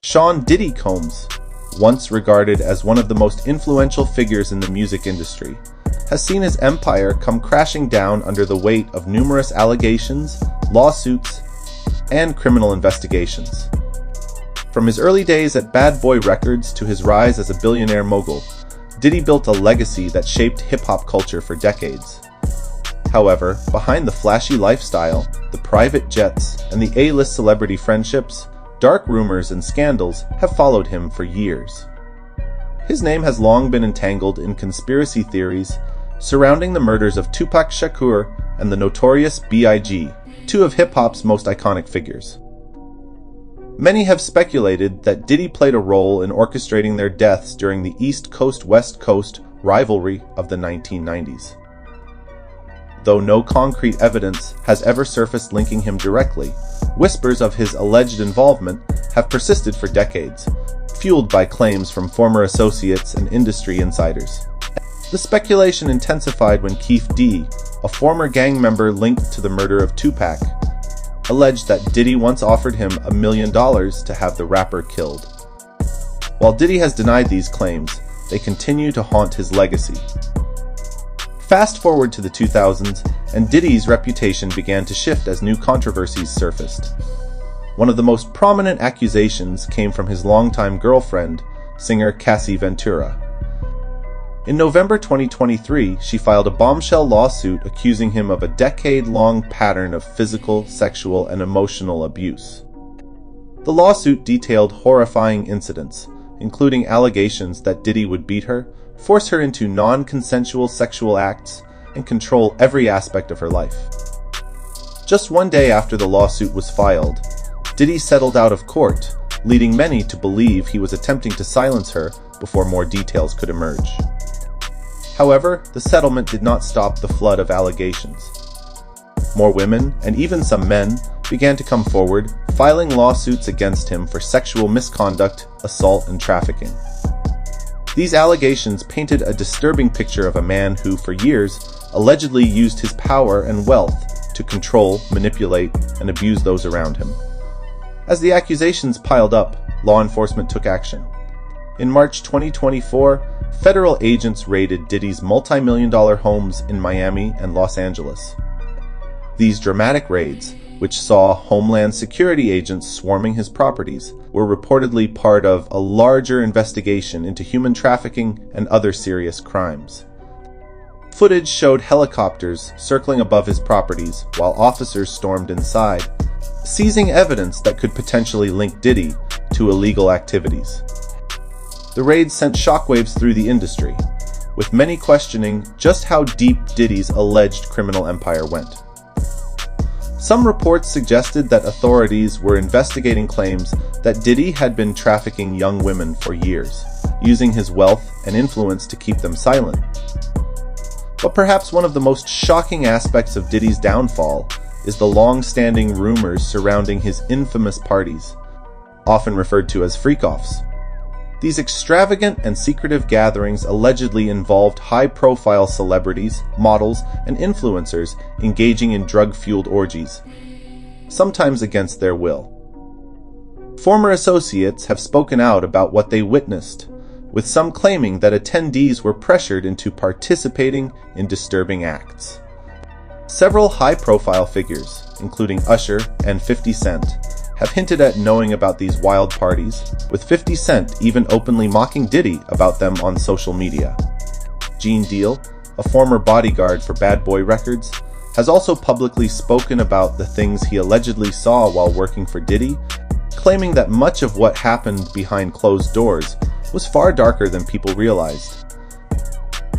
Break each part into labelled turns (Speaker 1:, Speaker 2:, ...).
Speaker 1: Sean Diddy Combs, once regarded as one of the most influential figures in the music industry, has seen his empire come crashing down under the weight of numerous allegations, lawsuits, and criminal investigations. From his early days at Bad Boy Records to his rise as a billionaire mogul, Diddy built a legacy that shaped hip-hop culture for decades. However, behind the flashy lifestyle, the private jets, and the A-list celebrity friendships, dark rumors and scandals have followed him for years. His name has long been entangled in conspiracy theories surrounding the murders of Tupac Shakur and the notorious Biggie, two of hip-hop's most iconic figures. Many have speculated that Diddy played a role in orchestrating their deaths during the East Coast-West Coast rivalry of the 1990s. Though no concrete evidence has ever surfaced linking him directly, whispers of his alleged involvement have persisted for decades, fueled by claims from former associates and industry insiders. The speculation intensified when Keith D, a former gang member linked to the murder of Tupac, alleged that Diddy once offered him $1 million to have the rapper killed. While Diddy has denied these claims, they continue to haunt his legacy. Fast forward to the 2000s, and Diddy's reputation began to shift as new controversies surfaced. One of the most prominent accusations came from his longtime girlfriend, singer Cassie Ventura. In November 2023, she filed a bombshell lawsuit accusing him of a decade-long pattern of physical, sexual, and emotional abuse. The lawsuit detailed horrifying incidents, including allegations that Diddy would beat her, force her into non-consensual sexual acts, and control every aspect of her life. Just one day after the lawsuit was filed, Diddy settled out of court, leading many to believe he was attempting to silence her before more details could emerge. However, the settlement did not stop the flood of allegations. More women, and even some men, began to come forward, filing lawsuits against him for sexual misconduct, assault, and trafficking. These allegations painted a disturbing picture of a man who, for years, allegedly used his power and wealth to control, manipulate, and abuse those around him. As the accusations piled up, law enforcement took action. In March 2024, federal agents raided Diddy's multi-million-dollar homes in Miami and Los Angeles. These dramatic raids, which saw Homeland Security agents swarming his properties, were reportedly part of a larger investigation into human trafficking and other serious crimes. Footage showed helicopters circling above his properties while officers stormed inside, seizing evidence that could potentially link Diddy to illegal activities. The raids sent shockwaves through the industry, with many questioning just how deep Diddy's alleged criminal empire went. Some reports suggested that authorities were investigating claims that Diddy had been trafficking young women for years, using his wealth and influence to keep them silent. But perhaps one of the most shocking aspects of Diddy's downfall is the long-standing rumors surrounding his infamous parties, often referred to as freak-offs. These extravagant and secretive gatherings allegedly involved high-profile celebrities, models, and influencers engaging in drug-fueled orgies, sometimes against their will. Former associates have spoken out about what they witnessed, with some claiming that attendees were pressured into participating in disturbing acts. Several high-profile figures, including Usher and 50 Cent, have hinted at knowing about these wild parties, with 50 Cent even openly mocking Diddy about them on social media. Gene Deal, a former bodyguard for Bad Boy Records, has also publicly spoken about the things he allegedly saw while working for Diddy, claiming that much of what happened behind closed doors was far darker than people realized.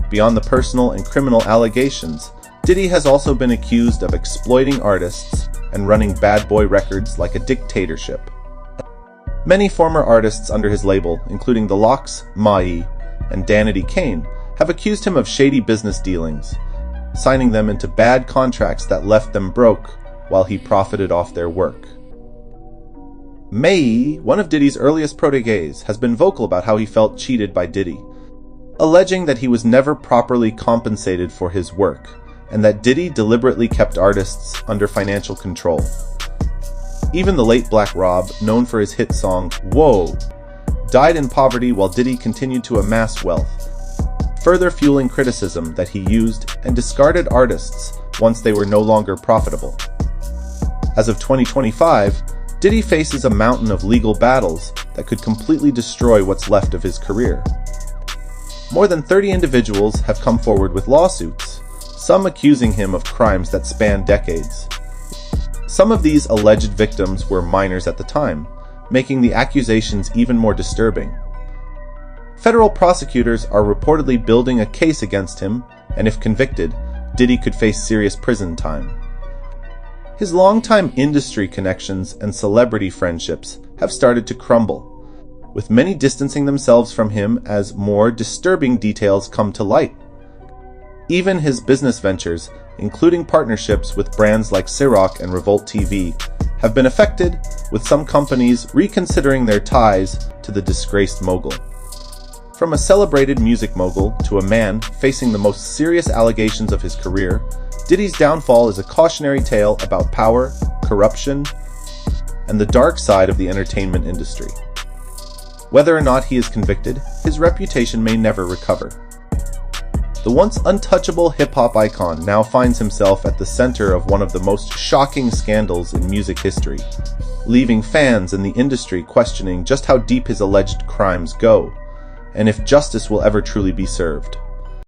Speaker 1: Beyond the personal and criminal allegations, Diddy has also been accused of exploiting artists and running Bad Boy Records like a dictatorship. Many former artists under his label, including The Lox, Mai, and Danity Kane, have accused him of shady business dealings, signing them into bad contracts that left them broke while he profited off their work. Mai, one of Diddy's earliest proteges, has been vocal about how he felt cheated by Diddy, alleging that he was never properly compensated for his work, and that Diddy deliberately kept artists under financial control. Even the late Black Rob, known for his hit song, Whoa, died in poverty while Diddy continued to amass wealth, further fueling criticism that he used and discarded artists once they were no longer profitable. As of 2025, Diddy faces a mountain of legal battles that could completely destroy what's left of his career. More than 30 individuals have come forward with lawsuits, some accusing him of crimes that span decades. Some of these alleged victims were minors at the time, making the accusations even more disturbing. Federal prosecutors are reportedly building a case against him, and if convicted, Diddy could face serious prison time. His longtime industry connections and celebrity friendships have started to crumble, with many distancing themselves from him as more disturbing details come to light. Even his business ventures, including partnerships with brands like Ciroc and Revolt TV, have been affected, with some companies reconsidering their ties to the disgraced mogul. From a celebrated music mogul to a man facing the most serious allegations of his career, Diddy's downfall is a cautionary tale about power, corruption, and the dark side of the entertainment industry. Whether or not he is convicted, his reputation may never recover. The once untouchable hip-hop icon now finds himself at the center of one of the most shocking scandals in music history, leaving fans and the industry questioning just how deep his alleged crimes go, and if justice will ever truly be served.